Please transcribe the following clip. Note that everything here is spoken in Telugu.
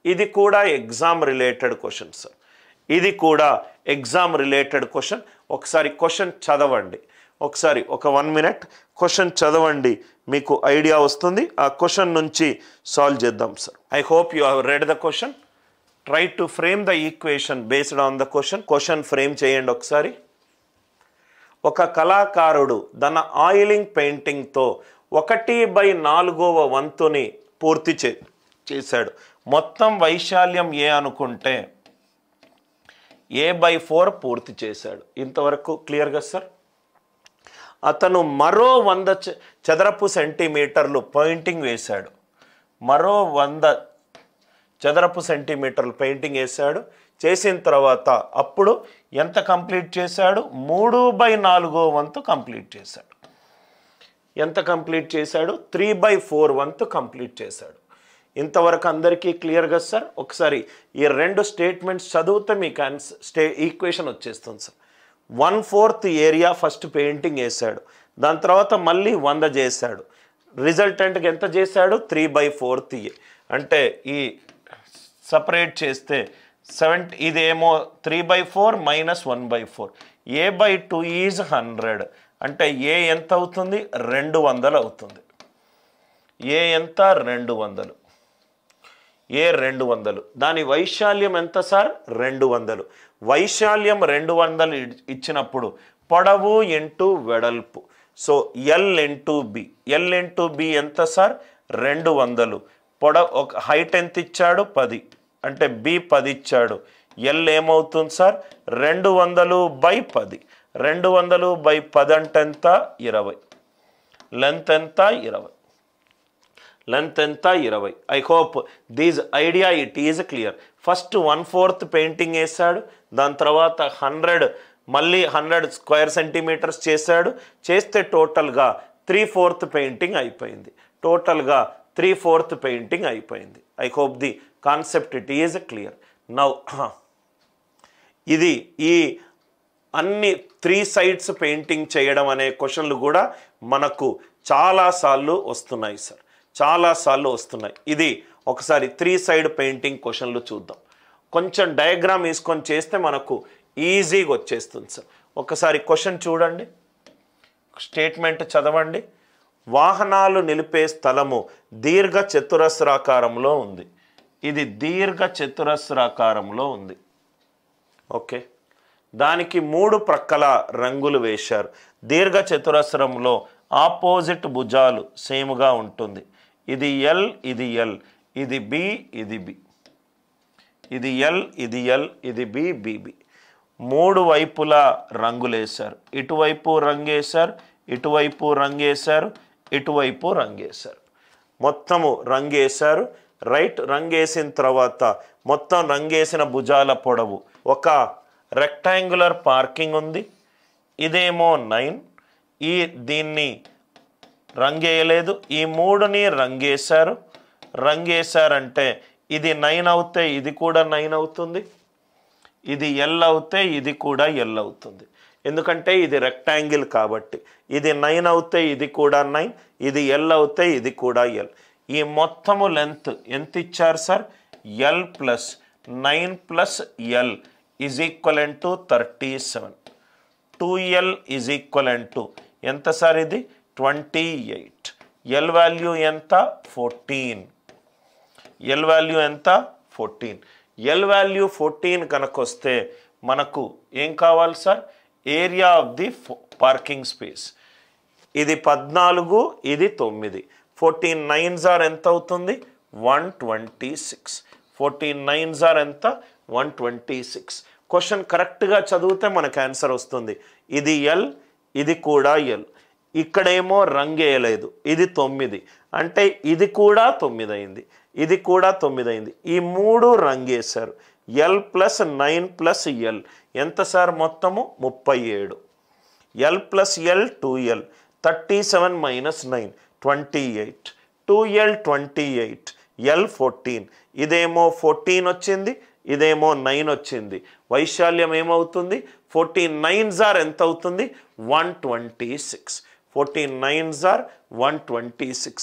ఇది కూడా ఎగ్జామ్ రిలేటెడ్ క్వశ్చన్ సార్, ఇది కూడా ఎగ్జామ్ రిలేటెడ్ క్వశ్చన్. ఒకసారి క్వశ్చన్ చదవండి, ఒకసారి ఒక 1 minute క్వశ్చన్ చదవండి, మీకు ఐడియా వస్తుంది. ఆ క్వశ్చన్ నుంచి సాల్వ్ చేద్దాం sir. I hope you have read the question. Try to frame the equation based on the question. Question frame చేయండి ఒకసారి. ఒక కళాకారుడు తన ఆయిలింగ్ పెయింటింగ్తో 1/4వ వంతుని పూర్తి చేశాడు. మొత్తం వైశాల్యం ఏ అనుకుంటే A/4 పూర్తి చేశాడు. ఇంతవరకు క్లియర్గా సార్? అతను మరో 100 చదరపు సెంటీమీటర్లు పెయింటింగ్ వేశాడు. మరో 100 చదరపు సెంటీమీటర్లు పెయింటింగ్ వేశాడు. చేసిన తర్వాత అప్పుడు ఎంత కంప్లీట్ చేశాడు? 3/4వ వంతు కంప్లీట్ చేశాడు. ఎంత కంప్లీట్ చేశాడు? 3/4 వంతు కంప్లీట్ చేశాడు. ఇంతవరకు అందరికీ క్లియర్గా సార్? ఒకసారి ఈ 2 స్టేట్మెంట్స్ చదివితే మీకు ఈక్వేషన్ వచ్చేస్తుంది సార్. 1/4 ఏరియా ఫస్ట్ పెయింటింగ్ వేశాడు, దాని తర్వాత మళ్ళీ 100 చేశాడు. రిజల్టెంట్కి ఎంత చేశాడు? 3/4 అంటే ఈ సపరేట్ చేస్తే 7, ఇదేమో 3/4 - 1/4. A/2 ఈజ్ 100 అంటే ఏ ఎంత అవుతుంది? 200 అవుతుంది. ఏ ఎంత? 200. ఏ 200. దాని వైశాల్యం ఎంత సార్? 200. వైశాల్యం 200 ఇచ్చినప్పుడు పొడవు ఇంటూ వెడల్పు, so L into B. L into B ఎంత సార్? 200. ఒక హైట్ ఎంత ఇచ్చాడు? 10 అంటే B 10 ఇచ్చాడు. L ఏమవుతుంది సార్? 200/10. 200/10 అంటే ఎంత? 20. లెంత్ ఎంత? 20. లెంత్ ఎంత? 20. I hope these idea it is clear. First 1/4 painting వేసాడు, దాని తర్వాత 100 మళ్ళీ 100 స్క్వేర్ సెంటీమీటర్స్ చేశాడు. చేస్తే టోటల్గా 3/4 పెయింటింగ్ అయిపోయింది. టోటల్గా 3/4 పెయింటింగ్ అయిపోయింది. I hope the concept it is clear. Now ఇది ఈ అన్ని 3 sides పెయింటింగ్ చేయడం అనే క్వశ్చన్లు కూడా మనకు చాలాసార్లు వస్తున్నాయి సార్, చాలాసార్లు వస్తున్నాయి. ఇది ఒకసారి 3 side పెయింటింగ్ క్వశ్చన్లు చూద్దాం. కొంచెం డయాగ్రామ్ వేసుకొని చేస్తే మనకు ఈజీగా వచ్చేస్తుంది సార్. ఒకసారి క్వశ్చన్ చూడండి, స్టేట్మెంట్ చదవండి. వాహనాలు నిలిపే స్థలము దీర్ఘ చతురస్రాకారంలో ఉంది. ఇది దీర్ఘ చతురస్రాకారంలో ఉంది. ఓకే, దానికి 3 ప్రక్కల రంగులు వేశారు. దీర్ఘ చతురస్రంలో ఆపోజిట్ భుజాలు సేమ్గా ఉంటుంది. ఇది L, ఇది L, ఇది B, ఇది B. ఇది L, ఇది L, ఇది B, BB. 3 వైపులా రంగులు వేశారు. ఇటువైపు రంగేశారు, ఇటువైపు రంగేశారు, ఇటువైపు రంగేశారు. మొత్తము రంగేశారు. రైట్, రంగేసిన తర్వాత మొత్తం రంగేసిన భుజాల పొడవు ఒక రెక్టాంగులర్ పార్కింగ్ ఉంది. ఇదేమో 9. దీన్ని రంగేయలేదు. ఈ 3ని రంగేశారు. రంగేశారంటే ఇది 9 అవుతే ఇది కూడా 9 అవుతుంది. ఇది L అవుతే ఇది కూడా L అవుతుంది. ఎందుకంటే ఇది రెక్టాంగిల్ కాబట్టి. ఇది 9 అవుతే ఇది కూడా 9, ఇది L అవుతే ఇది కూడా L. ఈ మొత్తము లెంత్ ఎంత ఇచ్చారు sir? L + 9 + L is equivalent to 37. 2L is equivalent to ఎంత సార్? ఇది 28. L వాల్యూ ఎంత? 14. L వాల్యూ ఎంత? 14. L వాల్యూ 14 కనుక వస్తే మనకు ఏం కావాలి sir? Area of the parking space. ఇది 14, ఇది 9. 14 9s ఆర్ ఎంత అవుతుంది? 126. 14 9s ఆర్ ఎంత? 126. క్వశ్చన్ కరెక్ట్గా చదివితే మనకు ఆన్సర్ వస్తుంది. ఇది L, ఇది కూడా L. ఇక్కడేమో రంగేయలేదు, ఇది 9 అంటే ఇది కూడా 9 అయింది, ఇది కూడా 9 అయింది. ఈ 3 రంగేశారు. L + 9 + L ఎంత సార్? మొత్తము 37. L + L 2L. 37 - 9 28. 2L 28, L 14. ఇదేమో 14 వచ్చింది, ఇదేమో 9 వచ్చింది. వైశాల్యం ఏమవుతుంది? 14 9s ఆర్ ఎంత అవుతుంది? 126. 14 9s ఆర్ 126.